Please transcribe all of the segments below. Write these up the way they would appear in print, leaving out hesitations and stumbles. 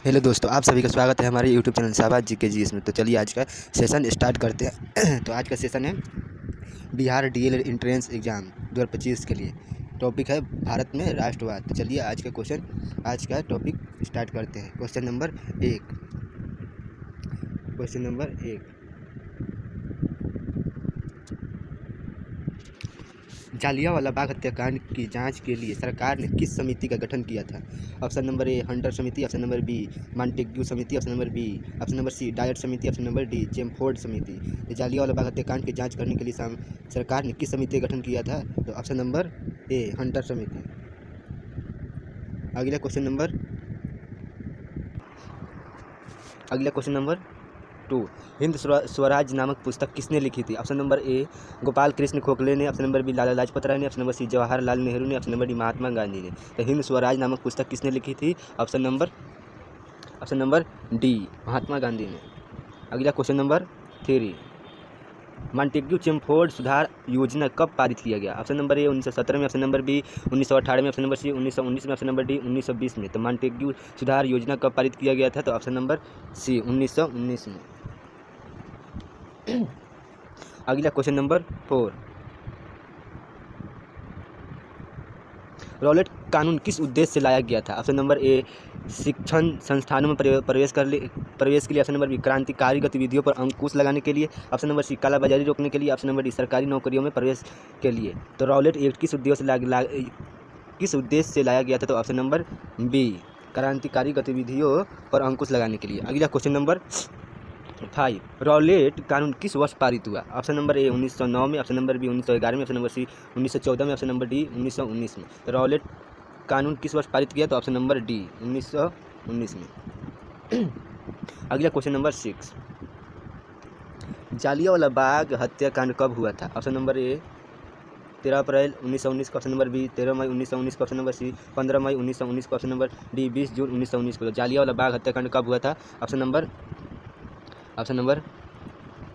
Hello दोस्तों, आप सभी का स्वागत है हमारे यूट्यूब चैनल शाहबाज GK में। तो चलिए आज का सेशन स्टार्ट करते हैं। तो आज का सेशन है बिहार DL एंट्रेंस एग्ज़ाम 2025 के लिए। टॉपिक है भारत में राष्ट्रवाद। तो चलिए आज का टॉपिक स्टार्ट करते हैं। क्वेश्चन नंबर एक, जालियांवाला बाग हत्याकांड की जांच के लिए सरकार ने किस समिति का गठन किया था? ऑप्शन नंबर ए हंटर समिति, ऑप्शन नंबर बी मॉन्टेग्यू समिति, ऑप्शन नंबर सी डायट समिति, ऑप्शन नंबर डी चेमफोर्ड समिति। जालियांवाला बाग हत्याकांड की जांच करने के लिए सरकार ने किस समिति का गठन किया था? तो ऑप्शन नंबर ए हंटर समिति। अगला क्वेश्चन नंबर 2, हिंद स्वराज नामक पुस्तक किसने लिखी थी? Option number A Gopal Krishna Gokhale ने, option number B Lala Lajpat Rai ने, option number C Jawaharlal Nehru ने, option number D Mahatma Gandhi ने। तो हिंद स्वराज नामक पुस्तक किसने लिखी थी? Option number D Mahatma Gandhi ने। अगला क्वेश्चन नंबर 3, मॉन्टेग्यू चेमफोर्ड सुधार योजना कब पारित किया गया? ऑप्शन नंबर ए 1917 में, ऑप्शन नंबर बी 1918 में, ऑप्शन नंबर सी 1919 में, ऑप्शन नंबर डी 1920 में। तो मॉन्टेग्यू सुधार योजना कब पारित किया गया था? तो ऑप्शन नंबर सी 1919 में। अगला क्वेश्चन नंबर 4, रॉलेट कानून किस उद्देश्य से लाया गया था? ऑप्शन नंबर ए शिक्षण संस्थानों में प्रवेश के लिए, ऑप्शन नंबर बी क्रांतिकारी गतिविधियों पर अंकुश लगाने के लिए, ऑप्शन नंबर सी कालाबाजारी रोकने के लिए, ऑप्शन नंबर डी सरकारी नौकरियों में प्रवेश के लिए। तो रॉलेट एक्ट किस उद्देश्य से लाया गया था? तो ऑप्शन नंबर बी क्रांतिकारी गतिविधियों पर अंकुश लगाने के लिए। अगला क्वेश्चन नंबर 5, रॉलेट कानून किस वर्ष पारित हुआ? ऑप्शन नंबर ए 1909 में, ऑप्शन नंबर बी 1911 में, ऑप्शन नंबर सी 1914 में, ऑप्शन नंबर डी 1919 में। तो रॉलेट कानून किस वर्ष पारित किया? तो ऑप्शन नंबर डी 1919 में। अगला क्वेश्चन नंबर 6, जालियांवाला बाग हत्याकांड कब हुआ था? ऑप्शन नंबर ए 13 अप्रैल 1919 का, ऑप्शन नंबर बी 13 मई 1919 का, ऑप्शन नंबर सी 15 मई 1919 का, ऑप्शन नंबर डी 20 जून 1919 को। जालियांवाला बाग हत्याकांड कब हुआ था? ऑप्शन नंबर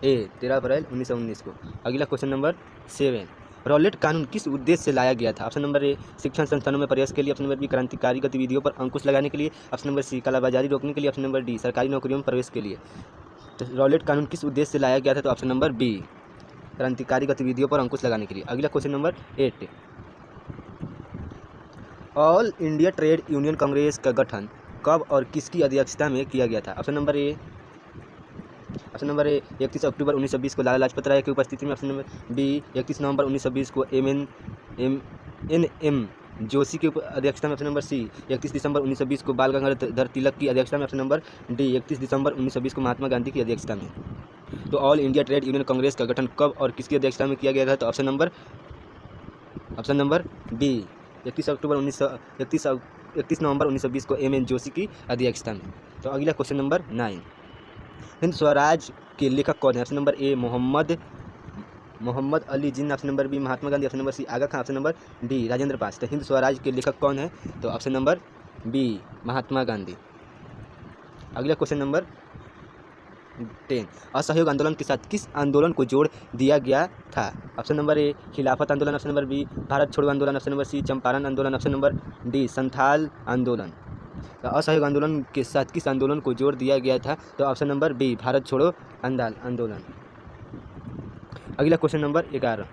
ए 13 अप्रैल 1919 को। अगला क्वेश्चन नंबर 7, रॉलेट कानून किस उद्देश्य से लाया गया था? ऑप्शन नंबर ए शिक्षण संस्थानों में प्रवेश के लिए, ऑप्शन नंबर बी क्रांतिकारी गतिविधियों पर अंकुश लगाने के लिए, ऑप्शन नंबर सी कालाबाजारी रोकने के लिए, ऑप्शन नंबर डी सरकारी नौकरियों में प्रवेश के लिए। तो रॉलेट कानून किस उद्देश्य से लाया गया था? तो ऑप्शन नंबर बी क्रांतिकारी गतिविधियों पर अंकुश लगाने के लिए। अगला question number 8, all India trade union Congress का गठन कब और किसकी अध्यक्षता में किया गया था? ऑप्शन नंबर ए 31 अक्टूबर 1920 को लाला लाजपत राय की उपस्थिति में, ऑप्शन नंबर बी 31 नवंबर 1920 को NM जोशी की अध्यक्षता में, ऑप्शन नंबर सी 31 दिसंबर 1920 को बाल गंगाधर तिलक की अध्यक्षता में, ऑप्शन नंबर डी 31 दिसंबर 1920 को महात्मा गांधी की अध्यक्षता में। तो all India trade union Congress का गठन कब और किसकी अध्यक्षता में किया गया था? तो ऑप्शन नंबर डी 31 नवंबर 1920 को MN जोशी की अध्यक्षता में। तो अगला क्वेश्चन नंबर 9, हिंद स्वराज के लेखक कौन है? Option number A Mohammad Ali Jinnah, option number B Mahatma Gandhi, option number C Aga Khan, option number D Rajendra पास। तो हिंद स्वराज के लेखक कौन है? तो option number B Mahatma Gandhi. अगला क्वेश्चन नंबर 10, असहयोग आंदोलन के साथ किस आंदोलन को जोड़ दिया गया था? ऑप्शन नंबर ए खिलाफत आंदोलन, ऑप्शन नंबर बी भारत छोड़ो आंदोलन, ऑप्शन नंबर सी चंपारण आंदोलन, ऑप्शन नंबर डी संथाल आंदोलन। तो असहयोग आंदोलन के साथ किस आंदोलन को जोड़ दिया गया था? तो ऑप्शन नंबर बी भारत छोड़ो आंदोलन। अगला क्वेश्चन नंबर 11,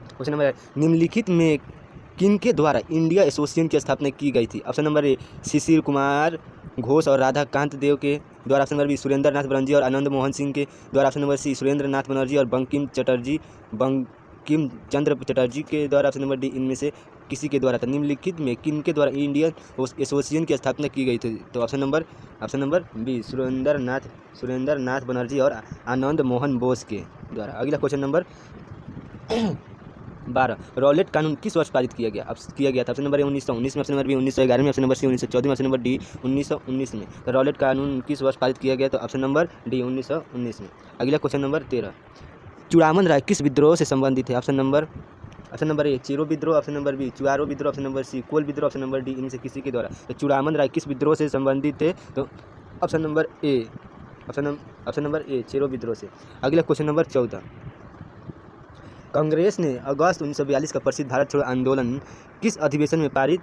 क्वेश्चन नंबर निम्नलिखित में किनके द्वारा इंडिया एसोसिएशन की स्थापना की गई थी? ऑप्शन नंबर ए शिशिर कुमार घोष और राधा कांत देव के द्वारा, ऑप्शन नंबर बी सुरेंद्र नाथ बनर्जी और आनंद मोहन सिंह के द्वारा, ऑप्शन नंबर सी सुरेंद्र नाथ बनर्जी और बंकिम चंद्र चटर्जी के द्वारा, ऑप्शन नंबर डी इनमें से किसी के द्वारा था। निम्नलिखित में किनके द्वारा इंडियन एसोसिएशन की स्थापना की गई थी? तो ऑप्शन नंबर बी सुरेंद्र नाथ बनर्जी और आनंद मोहन बोस के द्वारा। अगला क्वेश्चन नंबर 12, रॉलेट कानून किस वर्ष पारित किया गया था? ऑप्शन नंबर ए 1919 में, ऑप्शन नंबर बी 1911 में, ऑप्शन नंबर सी 1914 में, ऑप्शन नंबर डी 1919 में। तो रॉलेट कानून किस वर्ष पारित किया गया? तो ऑप्शन नंबर डी 1919 में। अगला क्वेश्चन नंबर 13, चूड़ामन राय किस विद्रोह से संबंधित है? ऑप्शन नंबर ए चेरो विद्रोह, ऑप्शन नंबर बी चुआरो विद्रोह, ऑप्शन नंबर सी कोल विद्रोह, ऑप्शन नंबर डी इनमें से किसी के द्वारा। तो चूड़ामन राय किस विद्रोह से संबंधित थे? तो ऑप्शन नंबर ए चेरो विद्रोह से। अगला क्वेश्चन नंबर 14, कांग्रेस ने अगस्त 1942 का प्रसिद्ध भारत छोड़ो आंदोलन किस अधिवेशन में पारित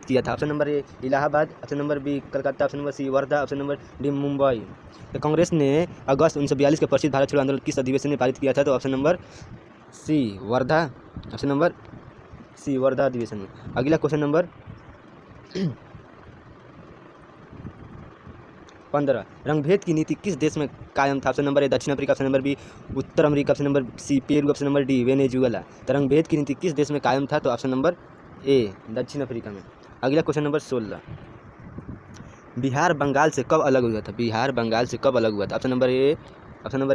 किया था? Option number A Allahabad, option number B Calcutta, option number C Wardha, option number D Mumbai. तो कांग्रेस ने अगस्त 1942 के प्रसिद्ध भारत छोड़ो आंदोलन किस अधिवेशन में पारित किया था? तो option number C Wardha, option number C Wardha अधिवेशन में। अगला क्वेश्चन नंबर 15, रंगभेद की नीति किस देश में कायम था? ऑप्शन नंबर ए दक्षिण अफ्रीका, ऑप्शन नंबर बी उत्तर अमेरिका, option number C Peru, option number D Venezuela. तो रंगभेद की नीति किस देश में कायम था? तो ऑप्शन नंबर ए दक्षिण अफ्रीका में। अगला क्वेश्चन नंबर 16, बिहार बंगाल से कब अलग हुआ था? बिहार बंगाल से कब अलग हुआ था? ऑप्शन नंबर ए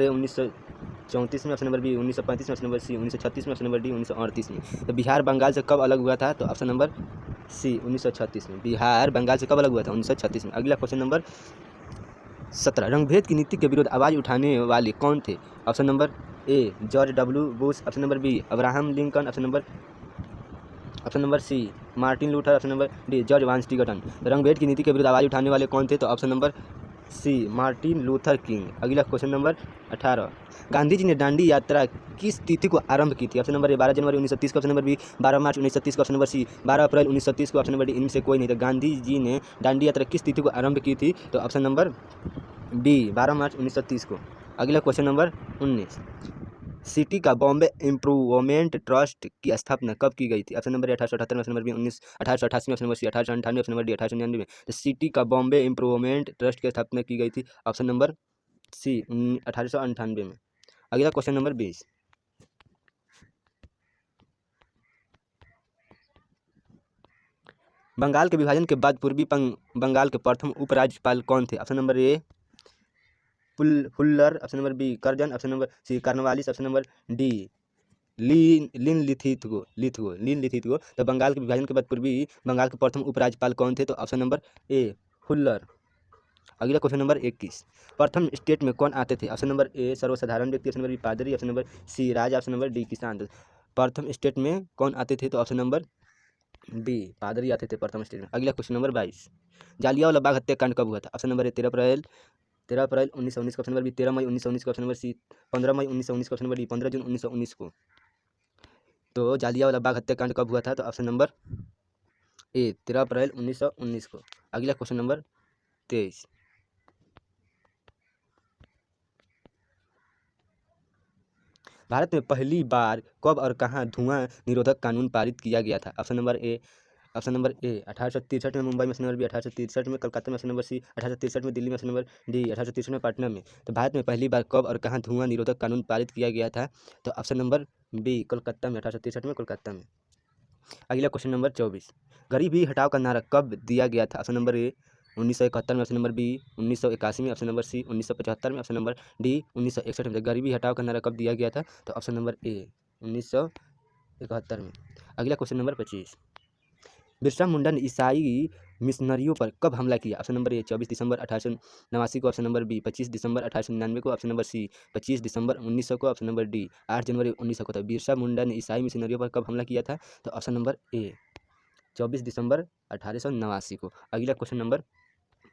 1934 में, ऑप्शन नंबर बी 1935 में, ऑप्शन नंबर सी 1936 में, ऑप्शन नंबर डी 1938 में। तो बिहार बंगाल से कब अलग हुआ था? तो ऑप्शन नंबर सी 1936 में। बिहार बंगाल से कब अलग हुआ था? 1936 में। अगला क्वेश्चन नंबर 17, रंगभेद की नीति के विरुद्ध आवाज़ उठाने वाले कौन थे? Option number A George W Bush, option number B Abraham Lincoln, option number C Martin Luther, option number D George Washington. रंगभेद की नीति के विरुद्ध आवाज़ उठाने वाले कौन थे? तो option number C Martin Luther King. अगला क्वेश्चन नंबर 18, गांधी जी ने दांडी यात्रा किस तिथि को आरंभ की थी? ऑप्शन नंबर ए 12 जनवरी 1930 को, ऑप्शन नंबर बी 12 मार्च 1930 को, ऑप्शन नंबर सी 12 अप्रैल 1930 को, ऑप्शन नंबर डी इनमें से कोई नहीं। तो गांधी जी ने दांडी यात्रा किस तिथि को आरंभ की थी? तो ऑप्शन नंबर डी 12 मार्च 1930 को। अगला क्वेश्चन नंबर 19, सिटी का बॉम्बे इम्प्रूवमेंट ट्रस्ट की स्थापना कब की गई थी? ऑप्शन नंबर ए 1878 में, ऑप्शन नंबर बी 1888 में, option number C 1898, option number D 1899 में। तो सिटी का बॉम्बे इम्प्रूवमेंट ट्रस्ट की स्थापना की गई थी ऑप्शन नंबर सी 1898 में। अगला क्वेश्चन नंबर 20, बंगाल के विभाजन के बाद पूर्वी बंगाल के प्रथम उपराज्यपाल कौन थे? Option number A Fuller, option number B Curzon, option number C Cornwallis, option number D Linlithgow. तो बंगाल के विभाजन के बाद पूर्वी बंगाल के प्रथम उपराज्यपाल कौन थे? तो ऑप्शन नंबर ए फुल्लर। अगला क्वेश्चन नंबर 21, प्रथम स्टेट में कौन आते थे? ऑप्शन नंबर ए सर्वसाधारण व्यक्ति, ऑप्शन नंबर बी पादरी, ऑप्शन नंबर सी राजा, ऑप्शन नंबर डी किसान। प्रथम स्टेट में कौन आते थे? तो ऑप्शन नंबर बी पादरी आते थे प्रथम स्टेट में। अगला क्वेश्चन नंबर 22, जालियांवाला बाग हत्याकांड कब हुआ था? ऑप्शन नंबर ए 13 अप्रैल 1919 को, ऑप्शन नंबर बी 13 मई 1919 को, ऑप्शन नंबर सी 15 मई 1919 को, ऑप्शन नंबर डी 15 जून 1919 को। तो जालियांवाला बाग हत्याकांड कब हुआ था? तो ऑप्शन नंबर ए 13 अप्रैल 1919 को। अगला क्वेश्चन नंबर 23, भारत में पहली बार कब और कहाँ धुआं निरोधक कानून पारित किया गया था? ऑप्शन नंबर ए 1863 में मुंबई में, ऑप्शन नंबर बी 1863 में कलकत्ता में, ऑप्शन नंबर सी 1863 में दिल्ली में, ऑप्शन नंबर डी 1863 में पटना में। तो भारत में पहली बार कब और कहाँ धुआं निरोधक कानून पारित किया गया था? तो ऑप्शन नंबर बी कोलकाता में, 1863 में कोलकाता में। अगला क्वेश्चन नंबर 24, गरीबी हटाओ का नारा कब दिया गया था? ऑप्शन नंबर ए 1971 में, ऑप्शन नंबर बी 1981 में, ऑप्शन नंबर सी 1975 में, ऑप्शन नंबर डी 1961 में। गरीबी हटाओ का नारा कब दिया गया था? तो ऑप्शन नंबर ए 1971 में। अगला क्वेश्चन नंबर 25, बिरसा मुंडा ने ईसाई मिशनरियों पर कब हमला किया? ऑप्शन नंबर ए 24 दिसंबर 1889 को, ऑप्शन नंबर बी 25 दिसंबर 1899 को, ऑप्शन नंबर सी 25 दिसंबर 1900 को, ऑप्शन नंबर डी 8 जनवरी 1900 को। तो बिरसा मुंडा ने ईसाई मिशनरियों पर कब हमला किया था? तो ऑप्शन नंबर ए 24 दिसंबर 1889 को। अगला क्वेश्चन नंबर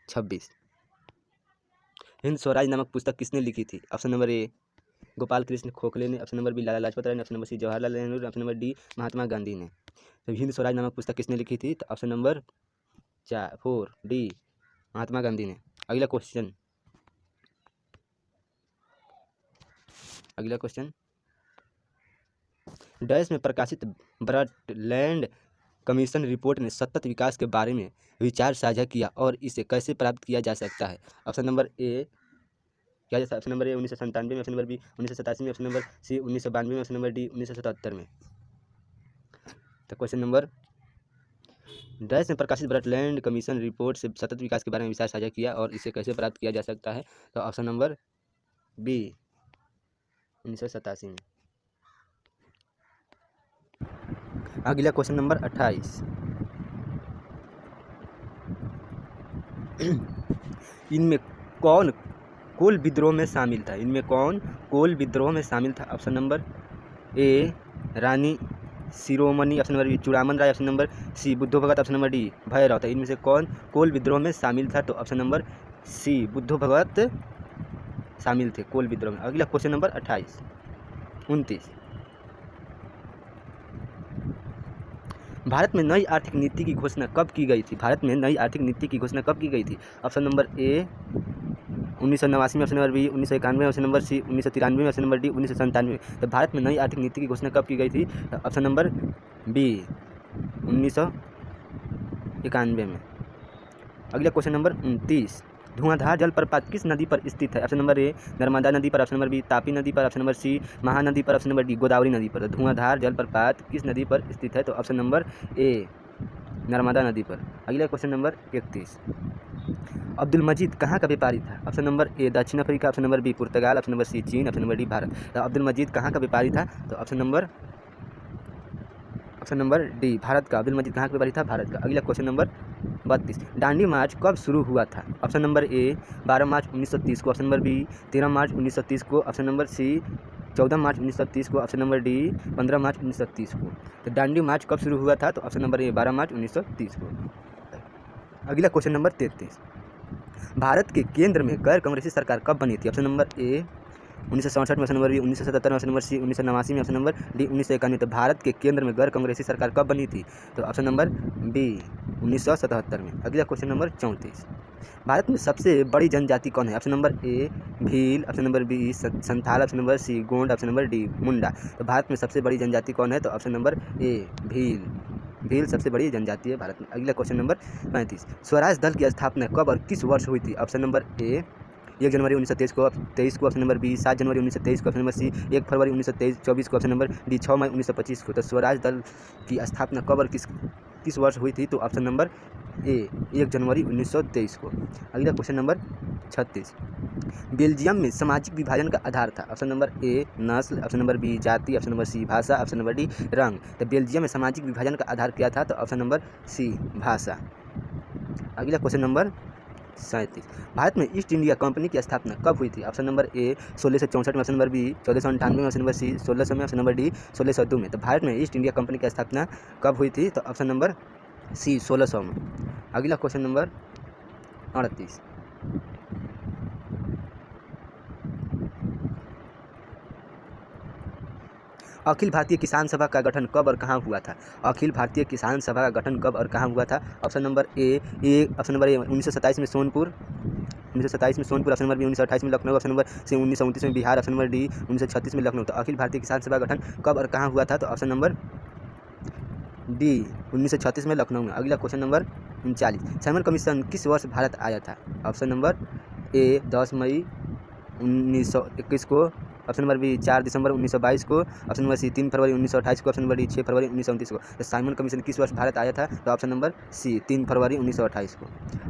26, हिंद स्वराज नामक पुस्तक किसने लिखी थी? Option number A Gopal Krishna Gokhale ने, option number B Lala Lajpat Rai ने, option number C Jawaharlal Nehru, option number D Mahatma Gandhi ने। तो हिंद स्वराज नामक पुस्तक किसने लिखी थी? तो option number 4 D Mahatma Gandhi ने। अगला क्वेश्चन डैश में प्रकाशित ब्रटलैंड कमीशन रिपोर्ट ने सतत विकास के बारे में विचार साझा किया और इसे कैसे प्राप्त किया जा सकता है? ऑप्शन नंबर ए क्या जैसा, ऑप्शन नंबर ए 1997 में, ऑप्शन नंबर बी 1987 में, ऑप्शन नंबर सी 1992 में, ऑप्शन नंबर डी 1977 में। तो क्वेश्चन नंबर डैश में प्रकाशित ब्रटलैंड कमीशन रिपोर्ट से सतत विकास के बारे में विचार साझा किया और इसे कैसे प्राप्त किया जा सकता है? तो ऑप्शन नंबर बी 1987 में। अगला क्वेश्चन नंबर 28, इनमें कौन कोल विद्रोह में शामिल था? Option number A Rani Shiromani, option number B Churaman Rai, option number C Buddho Bhagat, option number D Bhairav. तो इनमें से कौन कोल विद्रोह में शामिल था? तो ऑप्शन नंबर सी बुद्धो भगत शामिल थे कोल विद्रोह में। अगला क्वेश्चन नंबर 29 भारत में नई आर्थिक नीति की घोषणा कब की गई थी? भारत में नई आर्थिक नीति की घोषणा कब की गई थी? ऑप्शन नंबर ए 1989 में, option number B 1991, option number C 1993 में, ऑप्शन नंबर डी 1997 में। तो भारत में नई आर्थिक नीति की घोषणा कब की गई थी? ऑप्शन नंबर बी 1991 में। अगला क्वेश्चन नंबर 29 धुआंधार जलप्रपात किस नदी पर स्थित है? ऑप्शन नंबर ए नर्मदा नदी पर, ऑप्शन नंबर बी तापी नदी पर, ऑप्शन नंबर सी महानदी पर, ऑप्शन नंबर डी गोदावरी नदी पर। धुआंधार जलप्रपात किस नदी पर स्थित है? तो ऑप्शन नंबर ए नर्मदा नदी पर। अगला क्वेश्चन नंबर 31 अब्दुल मजीद कहाँ का व्यापारी था? ऑप्शन नंबर ए दक्षिण अफ्रीका, ऑप्शन नंबर बी पुर्तगाल, ऑप्शन नंबर सी चीन, ऑप्शन नंबर डी भारत। तो अब्दुल मजीद कहाँ का व्यापारी था? तो ऑप्शन नंबर डी भारत का। अब्दुल मजीद कहाँ का व्यापारी था? भारत का। अगला क्वेश्चन नंबर 32 दांडी मार्च कब शुरू हुआ था? ऑप्शन नंबर ए 12 मार्च 1930 को, ऑप्शन नंबर बी 13 मार्च 1930 को, ऑप्शन नंबर सी 14 मार्च 1930 को, ऑप्शन नंबर डी 15 मार्च 1930 को। तो दांडी मार्च कब शुरू हुआ था? तो ऑप्शन नंबर ए 12 मार्च 1930 को। अगला क्वेश्चन नंबर 33 भारत के केंद्र में गैर कांग्रेसी सरकार कब बनी थी? ऑप्शन नंबर ए 1967 में, ऑप्शन नंबर बी 1977 में, ऑप्शन नंबर सी 1989 में, ऑप्शन नंबर डी 1991। तो भारत के केंद्र में गैर कांग्रेसी सरकार कब बनी थी? तो ऑप्शन नंबर बी 1977 में। अगला क्वेश्चन नंबर 34 भारत में सबसे बड़ी जनजाति कौन है? Option number A Bhil, option number B Santhal, option number C Gond, option number D Munda. तो भारत में सबसे बड़ी जनजाति कौन है? तो ऑप्शन नंबर ए भील सबसे बड़ी जनजाति है भारत में। अगला क्वेश्चन नंबर 35 स्वराज दल की स्थापना कब और किस वर्ष हुई थी? ऑप्शन नंबर ए 1 जनवरी 1923 को, ऑप्शन नंबर बी 7 जनवरी 1923 को, ऑप्शन नंबर सी 1 फरवरी 1924 को, ऑप्शन नंबर डी 6 मई 1925 को। तो स्वराज दल की स्थापना कब और किस वर्ष हुई थी? तो ऑप्शन नंबर ए 1 जनवरी 1923 को। अगला क्वेश्चन नंबर 36 बेल्जियम में सामाजिक विभाजन का आधार था? ऑप्शन नंबर ए नस्ल, ऑप्शन नंबर बी जाति, ऑप्शन नंबर सी भाषा, ऑप्शन नंबर डी रंग। तो बेल्जियम में सामाजिक विभाजन का आधार क्या था? तो ऑप्शन नंबर सी भाषा। अगला क्वेश्चन नंबर 37 भारत में ईस्ट इंडिया कंपनी की स्थापना कब हुई थी? ऑप्शन नंबर ए 1664 में, ऑप्शन नंबर बी 1498 में, ऑप्शन नंबर सी 1600 में, ऑप्शन नंबर डी 1602 में। तो भारत में ईस्ट इंडिया कंपनी की स्थापना कब हुई थी? तो ऑप्शन नंबर सी 1600 में। अगला क्वेश्चन नंबर 38 अखिल भारतीय किसान सभा का गठन कब और कहाँ हुआ था? अखिल भारतीय किसान सभा का गठन कब और कहाँ हुआ था? ऑप्शन नंबर ए 1927 में सोनपुर, 1927 में सोनपुर, ऑप्शन नंबर बी 1928 में लखनऊ, ऑप्शन नंबर सी 1929 में बिहार, ऑप्शन नंबर डी 1936 में लखनऊ। तो अखिल भारतीय किसान सभा गठन कब और कहाँ हुआ था? तो ऑप्शन नंबर डी 1936 में लखनऊ में। अगला क्वेश्चन नंबर 39 साइमन कमीशन किस वर्ष भारत आया था? ऑप्शन नंबर ए 10 मई 1921 को, ऑप्शन नंबर बी 4 दिसंबर 1922 को, ऑप्शन नंबर सी 3 फरवरी 1928 को, ऑप्शन नंबर डी 6 फरवरी 1929 को। तो साइमन कमीशन किस वर्ष भारत आया था? तो ऑप्शन नंबर सी 3 फरवरी 1928 को।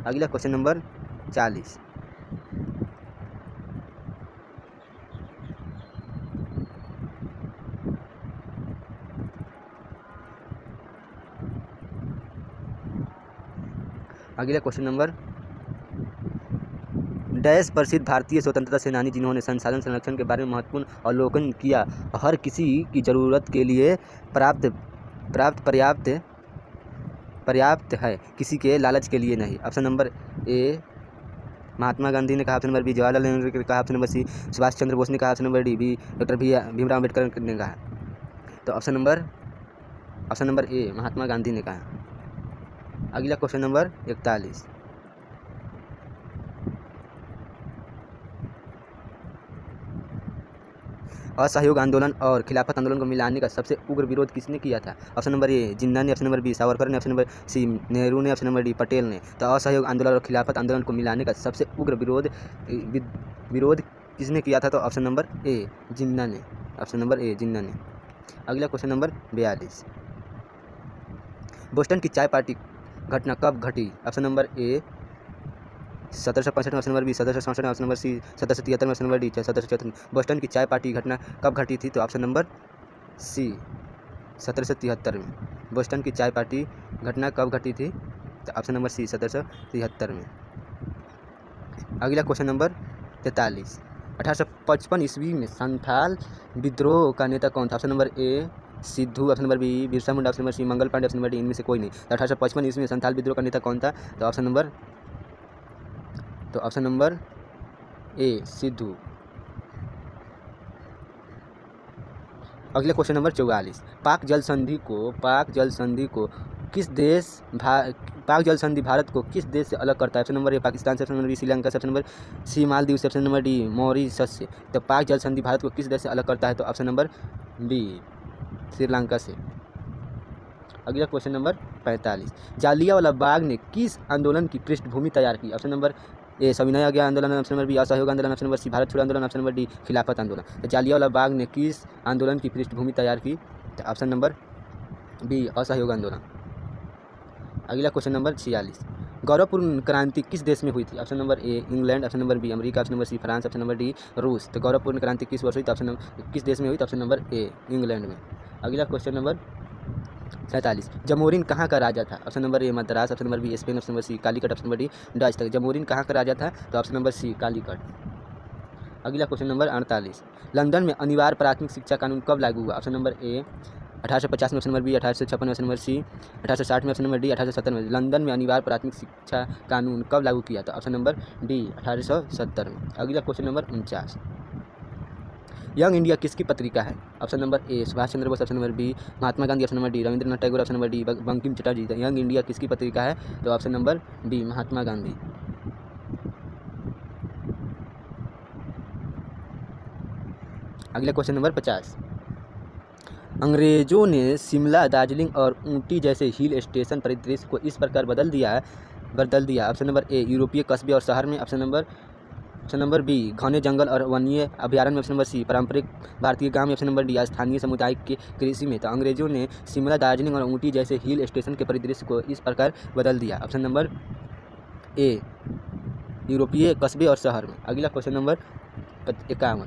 अगला क्वेश्चन नंबर 40 अगला क्वेश्चन नंबर डैश प्रसिद्ध भारतीय स्वतंत्रता सेनानी जिन्होंने संसाधन संरक्षण के बारे में महत्वपूर्ण अवलोकन किया, हर किसी की ज़रूरत के लिए पर्याप्त है, किसी के लालच के लिए नहीं। Option number A Mahatma Gandhi ने कहा, option number B Jawaharlal Nehru ने कहा, option number C Subhash Chandra Bose ने कहा, option number D doctor Bhimrao Ambedkar ने कहा। तो option number A Mahatma Gandhi ने कहा। अगला क्वेश्चन नंबर 41 असहयोग आंदोलन और खिलाफत आंदोलन को मिलाने का सबसे उग्र विरोध किसने किया था? ऑप्शन नंबर ए जिन्ना ने, ऑप्शन नंबर बी सावरकर ने, ऑप्शन नंबर सी नेहरू ने, ऑप्शन नंबर डी पटेल ने। तो असहयोग आंदोलन और खिलाफत आंदोलन को मिलाने का सबसे उग्र विरोध किसने किया था? तो ऑप्शन नंबर ए जिन्ना ने, ऑप्शन नंबर ए जिन्ना ने। अगला क्वेश्चन नंबर 42 बोस्टन की चाय पार्टी घटना कब घटी? ऑप्शन नंबर ए 1765 में, ऑप्शन नंबर बी 1767 में, ऑप्शन नंबर सी 1773 में, ऑप्शन नंबर डी 1774 में। बोस्टन की चाय पार्टी घटना कब घटी थी? तो ऑप्शन नंबर सी 1773 में। बोस्टन की चाय पार्टी घटना कब घटी थी? तो ऑप्शन नंबर सी 1773 में। अगला क्वेश्चन नंबर 43 1855 ईस्वी में संथाल विद्रोह का नेता कौन था? Option number A Sidhu option number B, Birsa Munda option number C, Mangal Pandey option number D, इनमें से कोई नहीं। तो 1855 ईस्वी में संथाल विद्रोह का नेता कौन था? तो ऑप्शन नंबर ए सिद्धू। अगला क्वेश्चन नंबर 44, पाक जल संधि को किस देश पाक जल संधि भारत को किस देश से अलग करता है? ऑप्शन नंबर ए पाकिस्तान से, ऑप्शन नंबर बी श्रीलंका से, ऑप्शन नंबर सी मालदीव से, ऑप्शन नंबर डी मॉरिशस से। तो पाक जल संधि भारत को किस देश से अलग करता है? तो ऑप्शन नंबर बी श्रीलंका से। अगला क्वेश्चन नंबर 45, जालियांवाला बाग ने किस आंदोलन की पृष्ठभूमि तैयार की? ऑप्शन नंबर ए सविनय अवज्ञा आंदोलन, ऑप्शन नंबर बी असहयोग आंदोलन, ऑप्शन नंबर सी भारत छोड़ो आंदोलन, ऑप्शन नंबर डी खिलाफत आंदोलन। तो जालियांवाला बाग ने किस आंदोलन की पृष्ठभूमि तैयार की? तो ऑप्शन नंबर बी असहयोग आंदोलन। अगला क्वेश्चन नंबर 46, गौरवपूर्ण क्रांति किस देश में हुई थी? Option number A England, option number B America, option number C France, option number D रूस। तो गौरवपूर्ण क्रांति किस वर्ष हुई? तो ऑप्शन नंबर किस देश में हुई? तो ऑप्शन नंबर ए इंग्लैंड में। अगला क्वेश्चन नंबर 47, जमोरिन कहाँ का राजा था? Option number A Madras, option number B Spain, option number C Calicut, option number D Dutch. तक जमोरिन कहाँ का राजा था? तो ऑप्शन नंबर सी कालीकट। अगला क्वेश्चन नंबर 48, लंदन में अनिवार्य प्राथमिक शिक्षा कानून कब लागू हुआ? ऑप्शन नंबर ए 1850 में, ऑप्शन नंबर बी 1856 में, ऑप्शन नंबर सी 1860 में, ऑप्शन नंबर डी 1870 में। लंदन में अनिवार्य प्राथमिक शिक्षा कानून कब लागू किया था? ऑप्शन नंबर डी 1870 में। अगला क्वेश्चन नंबर 49, यंग इंडिया किसकी पत्रिका है? Option number A Subhash Chandra Bose, option number B Mahatma Gandhi, option number D Rabindranath Tagore, option number D Bankim Chatterjee. Young India किसकी पत्रिका है? तो option number B Mahatma Gandhi. अगला क्वेश्चन नंबर 50, अंग्रेजों ने शिमला, दार्जिलिंग और ऊटी जैसे हिल स्टेशन परिदृश्य को इस प्रकार बदल दिया। ऑप्शन नंबर ए यूरोपीय कस्बे और शहर में, ऑप्शन नंबर बी घने जंगल और वन्य अभ्यारण्य में, ऑप्शन नंबर सी पारंपरिक भारतीय गांव में, ऑप्शन नंबर डी स्थानीय समुदाय के कृषि में। तो अंग्रेजों ने शिमला, दार्जिलिंग और ऊटी जैसे हिल स्टेशन के परिदृश्य को इस प्रकार बदल दिया। ऑप्शन नंबर ए यूरोपीय कस्बे और शहर में। अगला क्वेश्चन नंबर 51,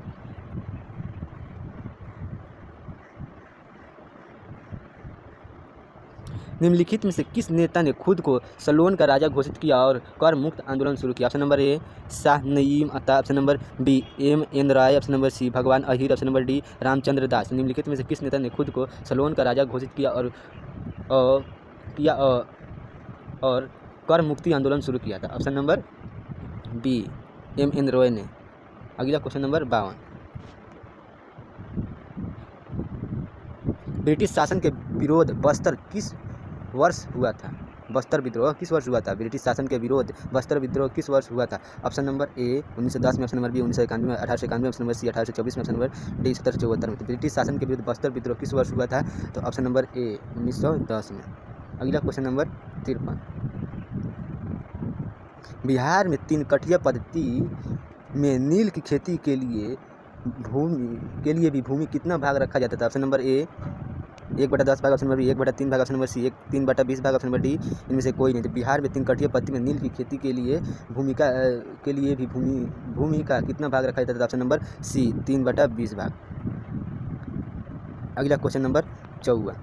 निम्नलिखित में से किस नेता ने खुद को सलोन का राजा घोषित किया और कर मुक्त आंदोलन शुरू किया? Option number A Shah Naeem Ata, option number B M Roy, option number C Bhagwan Ahir, option number D Ramchandra Das. निम्नलिखित में से किस नेता ने खुद को सलोन का राजा घोषित किया और कर मुक्ति आंदोलन शुरू किया था? Option number B M Roy ने। अगला क्वेश्चन नंबर 52, ब्रिटिश शासन के विरोध बस्तर किस वर्ष हुआ था? बस्तर विद्रोह किस वर्ष हुआ था? ब्रिटिश शासन के विरोध बस्तर विद्रोह किस वर्ष हुआ था? ऑप्शन नंबर ए 1910 में, ऑप्शन नंबर बी 1991 में, 1891 में, ऑप्शन नंबर सी 1824 में, ऑप्शन नंबर डी 1774 में। ब्रिटिश शासन के विरुद्ध बस्तर विद्रोह किस वर्ष हुआ था? तो ऑप्शन नंबर ए 1910 में। अगला क्वेश्चन नंबर 53, बिहार में 3 कठिया पद्धति में नील की खेती के लिए भी भूमि कितना भाग रखा जाता था? ऑप्शन नंबर ए 1/10 भाग, ऑप्शन नंबर बी 1/3 भाग, ऑप्शन नंबर सी 3/20 भाग, ऑप्शन नंबर डी इनमें से कोई नहीं। तो बिहार में 3 कठिया पद्धति में नील की खेती के लिए भूमि का कितना भाग रखा जाता था? ऑप्शन नंबर सी 3/20 भाग। अगला क्वेश्चन नंबर 54,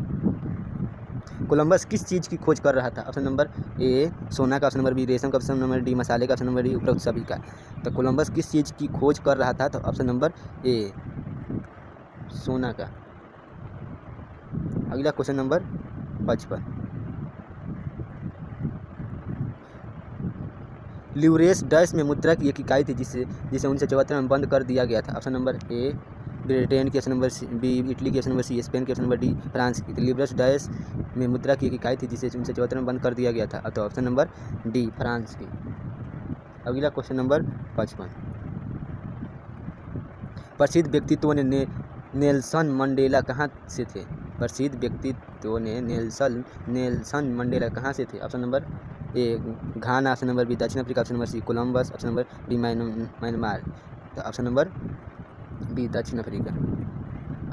कोलंबस किस चीज़ की खोज कर रहा था? ऑप्शन नंबर ए सोना का, ऑप्शन नंबर बी रेशम का, ऑप्शन नंबर डी मसाले का, ऑप्शन नंबर डी उपरोक्त सभी का। तो कोलंबस किस चीज़ की खोज कर रहा था? तो ऑप्शन नंबर ए सोना का। अगला क्वेश्चन नंबर 55, ल्यूरेस डैश में मुद्रा की एक इकाई थी जिसे 1974 में बंद कर दिया गया था? ऑप्शन नंबर ए ब्रिटेन की, ऑप्शन नंबर बी इटली की, ऑप्शन नंबर सी स्पेन की, ऑप्शन नंबर डी फ्रांस की। तो ल्यूरेस डैश में मुद्रा की एक इकाई थी जिसे 1974 में बंद कर दिया गया था। तो ऑप्शन नंबर डी फ्रांस की। अगला क्वेश्चन नंबर 55, प्रसिद्ध व्यक्तित्व ने नेल्सन मंडेला कहाँ से थे? प्रसिद्ध व्यक्तित्व ने नेल्सन मंडेला कहाँ से थे? Option number A Ghana, option number B दक्षिण अफ्रीका, option number C Columbus, option number D Myanmar. तो ऑप्शन नंबर बी दक्षिण अफ्रीका।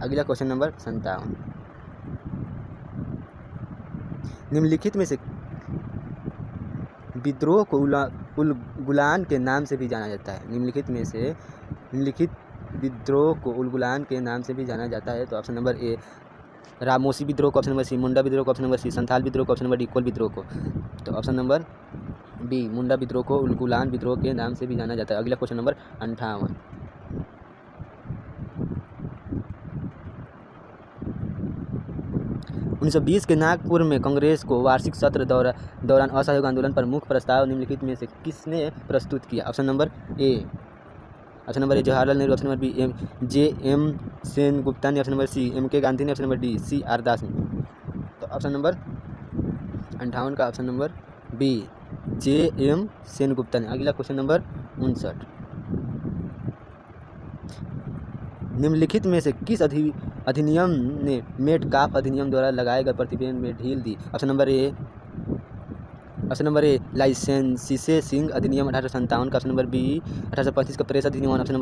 अगला क्वेश्चन नंबर 57, निम्नलिखित में से विद्रोह को उलगुलान के नाम से भी जाना जाता है? निम्नलिखित विद्रोह को उलगुलान के नाम से भी जाना जाता है? तो ऑप्शन नंबर ए रामोसी विद्रोह को, ऑप्शन नंबर सी मुंडा विद्रोह को, ऑप्शन नंबर सी संथाल विद्रोह को, ऑप्शन नंबर डी कोल विद्रोह को। तो ऑप्शन नंबर बी मुंडा विद्रोह को उलगुलान विद्रोह के नाम से भी जाना जाता है। अगला क्वेश्चन नंबर 58, 1920 के नागपुर में कांग्रेस को वार्षिक सत्र दौरान असहयोग आंदोलन पर मुख्य प्रस्ताव निम्नलिखित में से किसने प्रस्तुत किया? Option number A Jawaharlal Nehru, option number B J.M. Sengupta ने, ऑप्शन नंबर सी M.K. गांधी ने, ऑप्शन नंबर डी C.R. दास ने। तो ऑप्शन नंबर 58 का option number B J.M. Sengupta ने। अगला क्वेश्चन नंबर 59, निम्नलिखित में से किस अधिनियम ने मेटकाफ अधिनियम द्वारा लगाए गए प्रतिबंध में ढील दी? ऑप्शन नंबर ए लाइसेंसिंग अधिनियम 1857 का, ऑप्शन नंबर बी 1835 का प्रेस अधिनियम, option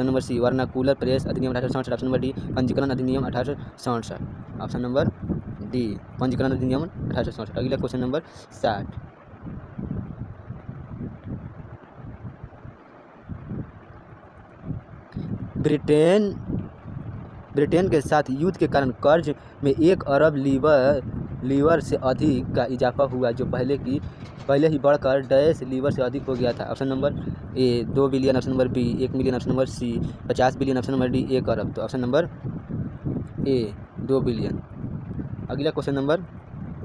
number C vernacular press अधिनियम 1867, ऑप्शन नंबर डी पंजीकरण अधिनियम 1867, ऑप्शन नंबर डी पंजीकरण अधिनियम 1867। अगला क्वेश्चन नंबर 60, ब्रिटेन के साथ युद्ध के कारण कर्ज में 1 अरब लीवर से अधिक का इजाफा हुआ, जो पहले ही बढ़कर डैश लीवर से अधिक हो गया था। Option number A 2 billion, option number B 1 million, option number C 50 billion, option number D 1 अरब। तो ऑप्शन नंबर ए 2 बिलियन। अगला क्वेश्चन नंबर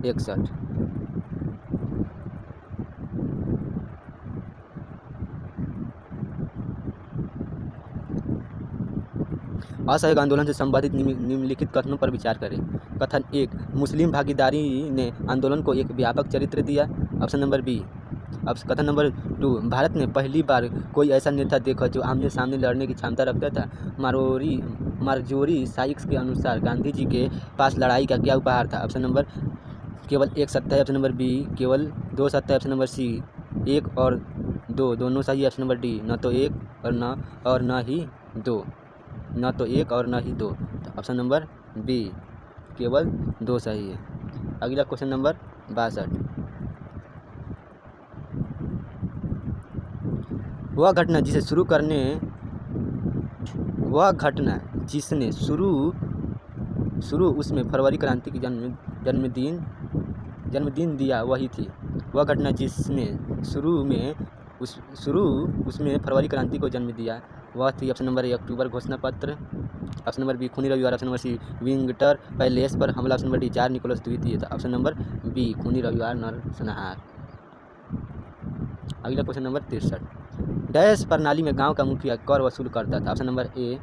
61, असहयोग आंदोलन से संबंधित निम्नलिखित कथनों पर विचार करें। कथन 1, मुस्लिम भागीदारी ने आंदोलन को एक व्यापक चरित्र दिया। Option number B. कथन नंबर 2, भारत ने पहली बार कोई ऐसा नेता देखा जो आमने सामने लड़ने की क्षमता रखता था। मार्जोरी साइक्स के अनुसार गांधी जी के पास लड़ाई का क्या उपहार था? ऑप्शन नंबर केवल 1 सत्ता है, ऑप्शन नंबर बी केवल 2 सत्ता है, ऑप्शन नंबर सी 1 और 2 दोनों सही है, ऑप्शन नंबर डी न तो 1 और न ही 2, न तो 1 और न ही 2। तो ऑप्शन नंबर बी केवल 2 सही है। अगला क्वेश्चन नंबर 62, वह घटना जिसने शुरू उसमें फरवरी क्रांति की जन्मदिन दिया वही थी। वह घटना जिसने शुरू उसमें फरवरी क्रांति को जन्म दिया वह थी। ऑप्शन नंबर ए अक्टूबर घोषणा पत्र, ऑप्शन नंबर बी खूनी रविवार, ऑप्शन नंबर सी विंगटर पैलेस पर हमला, ऑप्शन नंबर डी 4 निकोलस द्वितीय, ऑप्शन नंबर बी खूनी रविवार नरसंहार। अगला क्वेश्चन नंबर 63, डैश प्रणाली में गांव का मुखिया कर वसूल करता था। ऑप्शन नंबर ए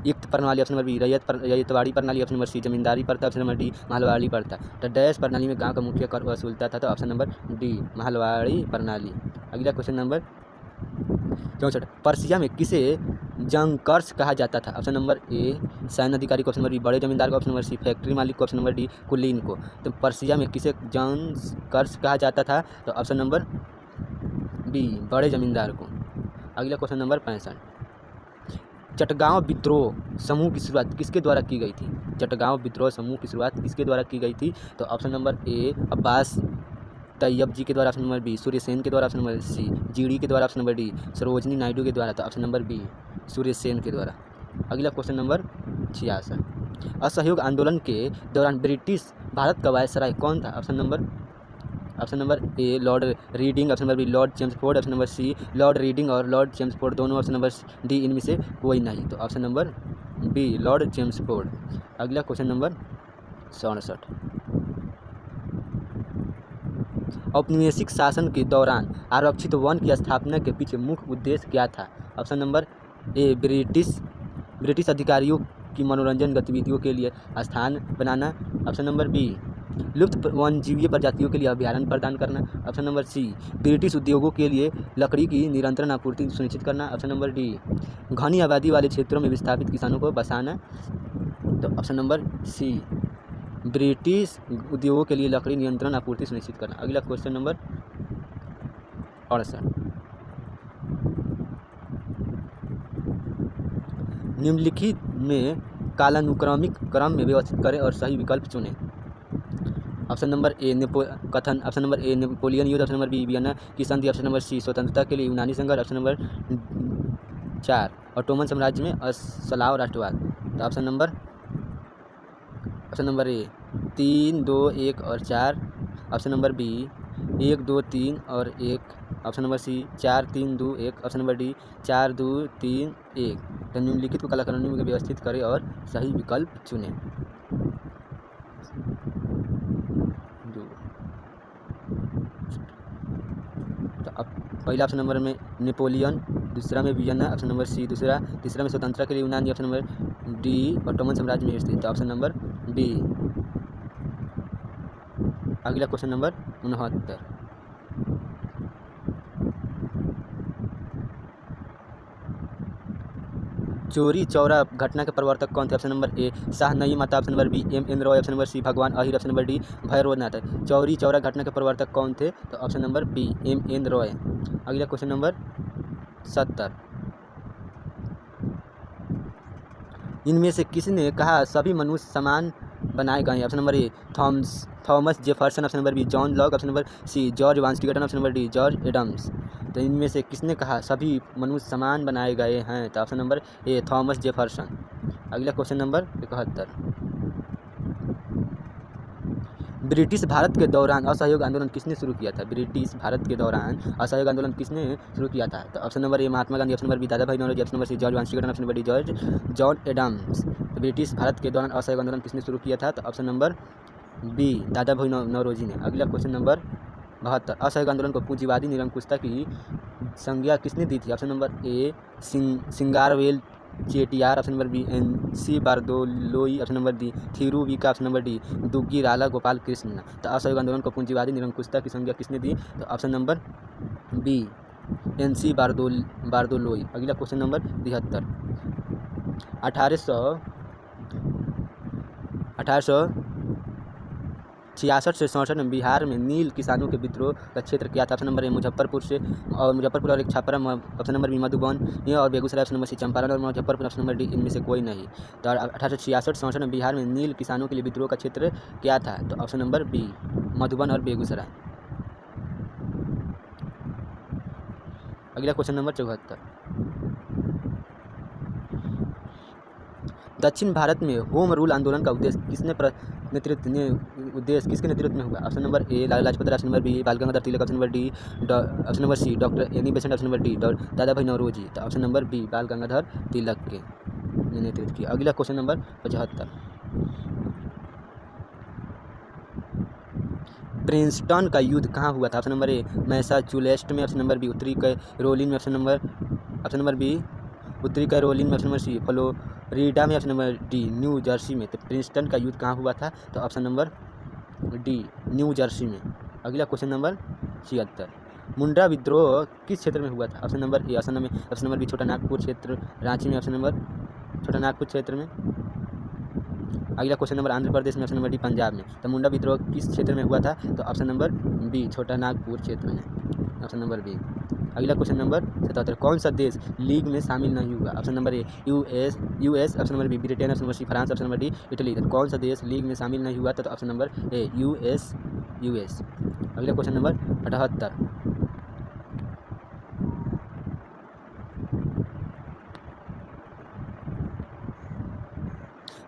युक्त प्रणाली, ऑप्शन नंबर बी रैयतवाड़ी प्रणाली, ऑप्शन नंबर सी जमींदारी प्रथा, ऑप्शन नंबर डी महलवाड़ी प्रथा। तो डैश प्रणाली में गांव का मुखिया कर वसूलता था, तो ऑप्शन नंबर डी महलवाड़ी प्रणाली। अगला क्वेश्चन नंबर 64, पर्सिया में किसे जंकर्स कहा जाता था? ऑप्शन नंबर ए सैन्य अधिकारी को, ऑप्शन नंबर बी बड़े जमींदार को, ऑप्शन नंबर सी फैक्ट्री मालिक को, ऑप्शन नंबर डी कुलीन को। तो पर्सिया में किसे जंकर्स कहा जाता था? तो ऑप्शन नंबर बी बड़े जमींदार को। अगला क्वेश्चन नंबर 65, चटगांव विद्रोह समूह की शुरुआत किसके द्वारा की गई थी? चटगांव विद्रोह समूह की शुरुआत किसके द्वारा की गई थी? तो option number A Abbas Tyabji के द्वारा, ऑप्शन नंबर बी सूर्यसेन के द्वारा, ऑप्शन नंबर सी जीडी के द्वारा, option number D Sarojini Naidu के द्वारा। तो ऑप्शन नंबर बी सूर्यसेन के द्वारा। अगला क्वेश्चन नंबर 66, असहयोग आंदोलन के दौरान ब्रिटिश भारत का वायसराय कौन था? Option number A Lord Reading, option number B Lord Chelmsford, option number C Lord Reading और लॉर्ड चेम्सफोर्ड दोनों, ऑप्शन नंबर डी इनमें से कोई नहीं। तो option number B Lord Chelmsford. अगला क्वेश्चन नंबर 67, औपनिवेशिक शासन के दौरान आरक्षित वन की स्थापना के पीछे मुख्य उद्देश्य क्या था? ऑप्शन नंबर ए ब्रिटिश अधिकारियों की मनोरंजन गतिविधियों के लिए स्थान बनाना, ऑप्शन नंबर बी लुप्त वन्यजीवीय प्रजातियों के लिए अभ्यारण्य प्रदान करना, ऑप्शन नंबर सी ब्रिटिश उद्योगों के लिए लकड़ी की निरंतर आपूर्ति सुनिश्चित करना, ऑप्शन नंबर डी घनी आबादी वाले क्षेत्रों में विस्थापित किसानों को बसाना। तो ऑप्शन नंबर सी ब्रिटिश उद्योगों के लिए लकड़ी नियंत्रण आपूर्ति सुनिश्चित करना। अगला क्वेश्चन नंबर 68, निम्नलिखित में कालानुक्रमिक क्रम में व्यवस्थित करें और सही विकल्प चुनें। Option number A option number A Napoleon युद्ध, ऑप्शन नंबर बी वियना की संधि, ऑप्शन नंबर सी स्वतंत्रता के लिए यूनानी संघर्ष, ऑप्शन नंबर 4 ऑटोमन साम्राज्य में स्लाव राष्ट्रवाद। तो ऑप्शन नंबर ए 3, 2, 1 और 4, ऑप्शन नंबर बी 1, 2, 3 और 1, option number C 4, 3, 2, 1, option number D 4, 2, 3, 1। तो निम्नलिखित को कालानुक्रमिक में व्यवस्थित करें और सही विकल्प चुनें। पहला ऑप्शन नंबर में नेपोलियन, दूसरा में वियना, ऑप्शन नंबर सी दूसरा, तीसरा में स्वतंत्रता के लिए यूनानी, ऑप्शन नंबर डी ऑटोमन साम्राज्य में स्थित, तो ऑप्शन नंबर डी। अगला क्वेश्चन नंबर 69, चोरी चौरा घटना के प्रवर्तक कौन थे? ऑप्शन नंबर ए शाह नई माता, option number B M Roy, option number C Bhagwan Ahir, option number D Bhairavnath. Chauri Chaura घटना के प्रवर्तक कौन थे? तो option number B M Roy. अगला क्वेश्चन नंबर 70, इनमें से किसने कहा सभी मनुष्य समान बनाए गए हैं? Option number A Thomas Jefferson, option number B John Locke, option number C George Washington, option number D George Adams. तो इनमें से किसने कहा सभी मनुष्य समान बनाए गए हैं? तो option number A Thomas Jefferson. अगला क्वेश्चन नंबर 71, ब्रिटिश भारत के दौरान असहयोग आंदोलन किसने शुरू किया था? ब्रिटिश भारत के दौरान असहयोग आंदोलन किसने शुरू किया था? तो option number A Mahatma Gandhi, option number B Dadabhai Naoroji, option number C George Washington, option number D John Adams. तो ब्रिटिश भारत के दौरान असहयोग आंदोलन किसने शुरू किया था? तो option number B Dadabhai Naoroji ने। अगला क्वेश्चन नंबर 72, असहयोग आंदोलन को पूंजीवादी निरंकुशता की संज्ञा किसने दी थी? Option number A Singaravelu Chettiar, option number B NC Bardoloi, option number D Thiruvika, option number D Duggirala Gopal Krishna. तो असहयोग आंदोलन को पूंजीवादी निरंकुशता की संज्ञा किसने दी? तो option number B NC Bordoloi. अगला क्वेश्चन नंबर 73, 1866 से 67 में बिहार में नील किसानों के विद्रोह का क्षेत्र क्या था? ऑप्शन नंबर ए मुजफ्फरपुर से और मुजफ्फरपुर और एक Chhapra, option number B Madhuban ये और Begusarai, option number C Champaran और मुजफ्फरपुर, ऑप्शन नंबर डी इनमें से कोई नहीं। तो 1866-67 में बिहार में नील किसानों के लिए विद्रोह का क्षेत्र क्या था? तो ऑप्शन नंबर बी मधुबन और बेगूसराय। अगला क्वेश्चन नंबर 74, दक्षिण भारत में होम रूल आंदोलन का उद्देश्य किसके नेतृत्व में हुआ? Option number A Lala Lajpat Rai, option number B Bal Gangadhar Tilak, option number D option number C doctor Annie Besant, option number D Dadabhai Naoroji. तो option number B Bal Gangadhar तिलक के नेतृत्व किया। अगला क्वेश्चन नंबर 75, प्रिंसटन का युद्ध कहाँ हुआ था? ऑप्शन नंबर ए मैसाचुसेट्स में, ऑप्शन नंबर बी उत्तरी कैरोलिना में, ऑप्शन नंबर बी उत्तरी कैरोलिना में, ऑप्शन नंबर सी फ्लोरिडा में, option number D new Jersey में। तो प्रिंसटन का युद्ध कहाँ हुआ था? तो option number D new Jersey में। अगला क्वेश्चन नंबर 76, मुंडा विद्रोह किस क्षेत्र में हुआ था? Option number A option number B Chota Nagpur क्षेत्र रांची में, ऑप्शन नंबर छोटा नागपुर क्षेत्र में। अगला क्वेश्चन नंबर आंध्र प्रदेश में, ऑप्शन नंबर डी पंजाब में। तो मुंडा विद्रोह किस क्षेत्र में हुआ था? तो option number B Chota Nagpur क्षेत्र में, ऑप्शन नंबर बी। अगला क्वेश्चन नंबर 77, कौन सा देश लीग में शामिल नहीं हुआ? Option number A US, option number B Britain, option number C France, option number D Italy. तो कौन सा देश लीग में शामिल नहीं हुआ था? तो ऑप्शन नंबर ए यूएस। अगला क्वेश्चन नंबर 78,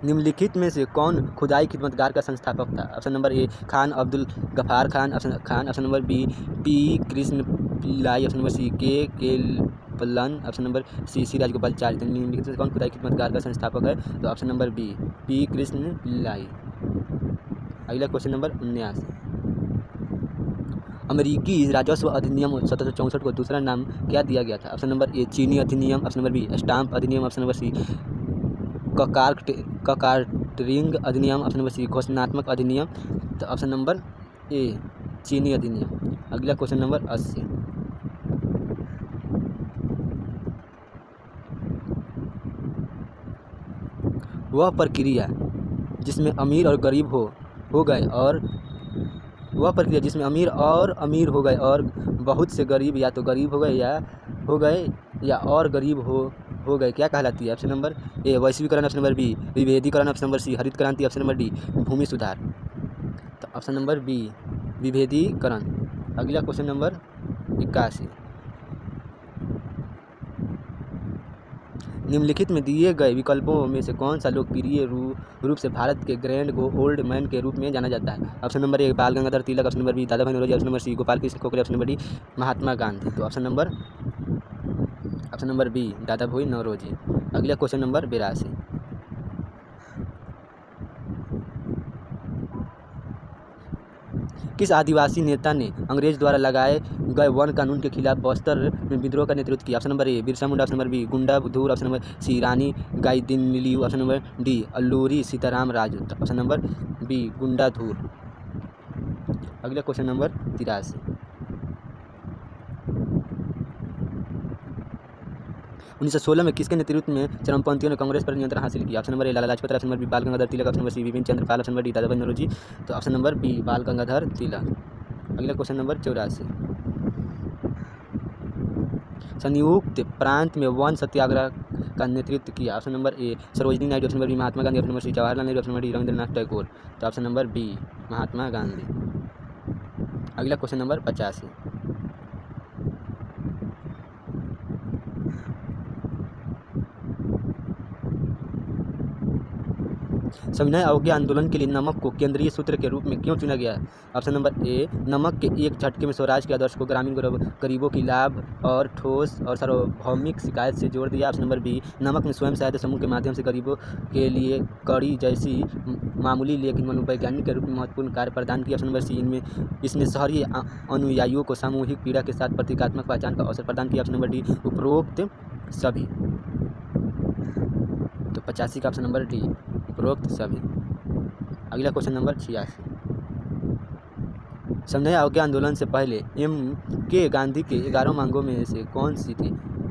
निम्नलिखित में से कौन खुदाई खिदमतगार का संस्थापक था? Option number A Khan Abdul Ghaffar Khan, option number B P Krishna Pillai, option number C Kelappan, option number C Rajagopalachari. तो निम्नलिखित में से कौन खुदाई खिदमतगार का संस्थापक है? तो option number B P Krishna Pillai. अगला क्वेश्चन नंबर 79, अमेरिकी राजस्व अधिनियम 1764 को दूसरा नाम क्या दिया गया था? ऑप्शन नंबर ए चीनी अधिनियम, ऑप्शन नंबर बी स्टाम्प अधिनियम, ऑप्शन नंबर सी ककार्टरिंग अधिनियम, ऑप्शन नंबर सी घोषणात्मक अधिनियम। तो ऑप्शन नंबर ए चीनी अधिनियम। अगला क्वेश्चन नंबर 80, वह प्रक्रिया जिसमें अमीर और गरीब हो गए और वह प्रक्रिया जिसमें अमीर हो गए और बहुत से गरीब या तो गरीब हो गए या और गरीब हो गए क्या कहलाती है? ऑप्शन नंबर ए वैश्वीकरण, ऑप्शन नंबर बी विभेदीकरण, ऑप्शन नंबर सी हरित क्रांति, ऑप्शन नंबर डी भूमि सुधार। तो ऑप्शन नंबर बी विभेदीकरण। अगला क्वेश्चन नंबर 81, निम्नलिखित में दिए गए विकल्पों में से कौन सा लोकप्रिय रूप से भारत के ग्रैंड ओल्ड मैन के रूप में जाना जाता है? Option number A Bal Gangadhar Tilak, option number B Dadabhai Naoroji, option number C Gopal Krishna Gokhale, option number D Mahatma Gandhi. तो option number B Dadabhai Naoroji. अगला क्वेश्चन नंबर 82, किस आदिवासी नेता ने अंग्रेज द्वारा लगाए गए वन कानून के खिलाफ बस्तर में विद्रोह का नेतृत्व किया? Option number A Birsa Munda, option number B Gunda Dhur, option number C Rani Gaidinliu, option number D Alluri Sitarama Raju, option number B Gunda Dhur. अगला क्वेश्चन नंबर 83। 1916 में किसके नेतृत्व में चरमपंथियों ने कांग्रेस पर नियंत्रण हासिल किया? Option number A Lala Lajpat Rai, option number B Bal Gangadhar Tilak, option number C Bipin Chandra Pal, option number D Dadabhai Naoroji. तो option number B Bal Gangadhar तिलक। अगला क्वेश्चन नंबर 84। संयुक्त प्रांत में वन सत्याग्रह का नेतृत्व किया? Option number A Sarojini Naidu, option number B Mahatma Gandhi, option number C Jawaharlal Nehru, option number D Rabindranath Tagore. तो option number B Mahatma Gandhi. अगला क्वेश्चन नंबर 85। सविनय अवज्ञा आंदोलन के लिए नमक को केंद्रीय सूत्र के रूप में क्यों चुना गया? ऑप्शन नंबर ए नमक के एक झटके में स्वराज के आदर्श को ग्रामीण गरीबों की लाभ और ठोस और सार्वभौमिक शिकायत से जोड़ दिया। ऑप्शन नंबर बी नमक ने स्वयं सहायता समूह के माध्यम से गरीबों के लिए कड़ी जैसी मामूली लेकिन मनोवैज्ञानिक के रूप में महत्वपूर्ण कार्य प्रदान किया। ऑप्शन नंबर सी इसने शहरी अनुयायियों को सामूहिक पीड़ा के साथ प्रतीकात्मक पहचान का अवसर प्रदान किया। ऑप्शन नंबर डी उपरोक्त सभी। तो 85 का ऑप्शन नंबर डी उपरोक्त सभी। अगला क्वेश्चन नंबर 86। सविनय अवज्ञा आंदोलन से पहले के गांधी के 11 मांगों में से कौन सी थी?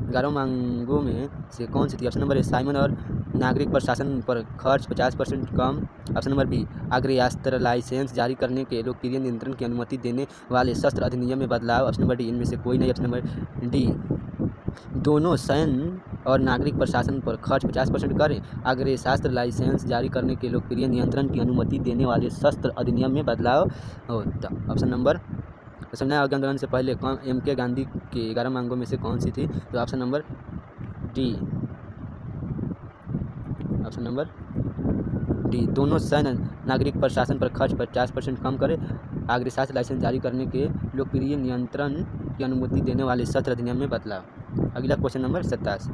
11 मांगों में से कौन सी थी? ऑप्शन नंबर ए साइमन और नागरिक प्रशासन पर खर्च 50% कम, ऑप्शन नंबर बी आग्नेयास्त्र लाइसेंस जारी करने के लोकप्रिय नियंत्रण की अनुमति देने वाले शस्त्र अधिनियम में बदलाव, ऑप्शन नंबर डी इनमें से कोई नहीं, ऑप्शन नंबर डी दोनों सैन्य और नागरिक प्रशासन पर खर्च 50% करें, आग्नेयास्त्र लाइसेंस जारी करने के लोकप्रिय नियंत्रण की अनुमति देने वाले शस्त्र अधिनियम में बदलाव होता। ऑप्शन नंबर सविनय अवज्ञा आंदोलन से पहले के गांधी के 11 मांगों में से कौन सी थी? तो option number D, option number D दोनों सैन्य नागरिक प्रशासन पर खर्च 50% कम करें, आग्नेयास्त्र लाइसेंस जारी करने के लोकप्रिय नियंत्रण की अनुमति देने वाले शस्त्र अधिनियम में बदलाव। अगला क्वेश्चन नंबर 87।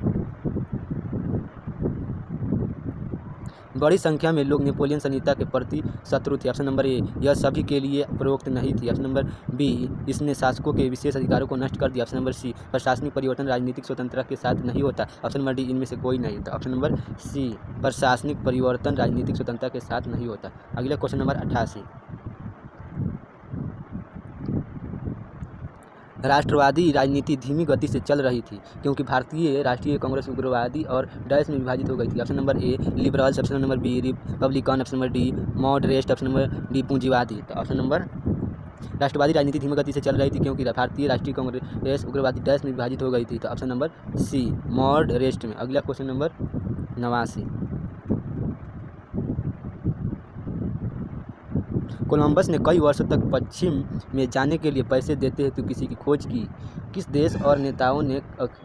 बड़ी संख्या में लोग नेपोलियन संहिता के प्रति शत्रु थे। ऑप्शन नंबर ए यह सभी के लिए उपरोक्त नहीं थी, ऑप्शन नंबर बी इसने शासकों के विशेष अधिकारों को नष्ट कर दिया, ऑप्शन नंबर सी प्रशासनिक परिवर्तन राजनीतिक स्वतंत्रता के साथ नहीं होता, ऑप्शन नंबर डी इनमें से कोई नहीं था। ऑप्शन नंबर सी प्रशासनिक परिवर्तन राजनीतिक स्वतंत्रता के साथ नहीं होता। अगला क्वेश्चन नंबर 88। राष्ट्रवादी राजनीति धीमी गति से चल रही थी क्योंकि भारतीय राष्ट्रीय कांग्रेस उग्रवादी और डैश में विभाजित हो गई थी। Option number A liberals, option number B republican, option number D moderate, option number D पूंजीवादी। तो ऑप्शन नंबर राष्ट्रवादी राजनीति धीमी गति से चल रही थी क्योंकि भारतीय राष्ट्रीय कांग्रेस उग्रवादी डैश में विभाजित हो गई थी। तो ऑप्शन नंबर सी मॉडरेट में। अगला क्वेश्चन नंबर 89। कोलंबस ने कई वर्षों तक पश्चिम में जाने के लिए पैसे देते हेतु किसी की खोज की। किस देश और नेताओं ने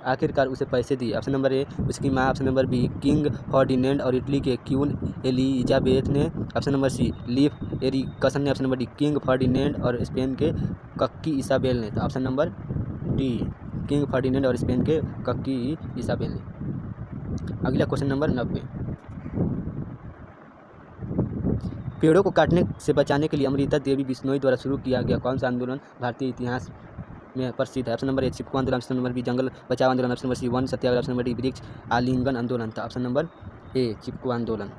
आखिरकार उसे पैसे दिए? ऑप्शन नंबर ए उसकी माँ, option number B king Ferdinand और इटली के क्वीन एलिजाबेथ ने, option number C Leif Erikson ने, option number D king Ferdinand और स्पेन के कक्की इसाबेल ने। तो option number D king Ferdinand और स्पेन के कक्की इसाबेल ने। अगला क्वेश्चन नंबर 90। पेड़ों को काटने से बचाने के लिए अमृता देवी बिश्नोई द्वारा शुरू किया गया कौन सा आंदोलन भारतीय इतिहास में प्रसिद्ध है? ऑप्शन नंबर ए चिपको आंदोलन, ऑप्शन नंबर बी जंगल बचाओ आंदोलन, ऑप्शन नंबर सी वन सत्याग्रह, ऑप्शन नंबर डी वृक्ष आलिंगन आंदोलन। था ऑप्शन नंबर ए चिपको आंदोलन।